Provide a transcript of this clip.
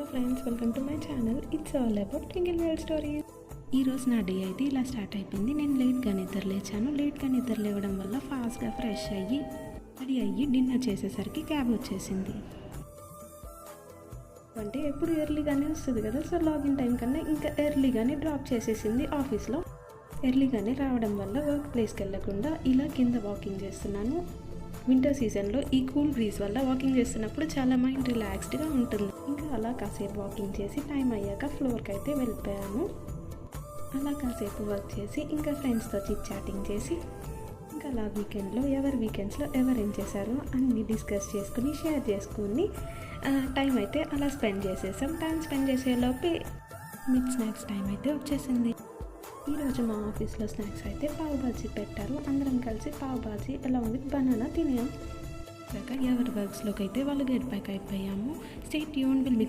Friends, welcome to my channel. It's all about twinkle world stories. ఈరోజు నా day అయితే ఇలా స్టార్ట్ అయిపోయింది. నేను లేట్గా నిద్ర లేచాను. లేట్గా నిద్ర లేవడం వల్ల ఫాస్ట్గా ఫ్రెష్ అయ్యి రెడీ అయ్యి డిన్నర్ చేసేసరికి క్యాబ్ వచ్చేసింది. అంటే ఎప్పుడు ఎర్లీగానే వస్తుంది కదా, సో లాగిన్ టైం కన్నా ఇంకా ఎర్లీగానే డ్రాప్ చేసేసింది ఆఫీస్లో. ఎర్లీగానే రావడం వల్ల వర్క్ ప్లేస్కి వెళ్ళకుండా ఇలా కింద వాకింగ్ చేస్తున్నాను. వింటర్ సీజన్లో ఈ కూల్ బ్రీజ్ వల్ల వాకింగ్ చేస్తున్నప్పుడు చాలా మైండ్ రిలాక్స్డ్గా ఉంటుంది. ఇంకా అలా కాసేపు వాకింగ్ చేసి టైం అయ్యాక ఫ్లోర్కి అయితే వెళ్ళిపోయాను. అలా కాసేపు వర్క్ చేసి ఇంకా ఫ్రెండ్స్తో చిట్ చాటింగ్ చేసి ఇంకా అలా వీకెండ్లో వీకెండ్స్లో ఎవరు ఏం చేశారో అన్నీ డిస్కస్ చేసుకుని షేర్ చేసుకుని టైం అయితే అలా స్పెండ్ చేసేసాం. టైం స్పెండ్ చేసేలోపే మిడ్ స్నాక్స్ టైం అయితే వచ్చేసింది. ఈరోజు మా ఆఫీస్లో స్నాక్స్ అయితే పావ్ బాజీ పెట్టారు. అందరం కలిసి pav bhaji along with banana తినాం. ఎవరి వర్క్స్లోకి అయితే వాళ్ళు గెట్ బ్యాక్ అయిపోయాము. Stay tuned, will B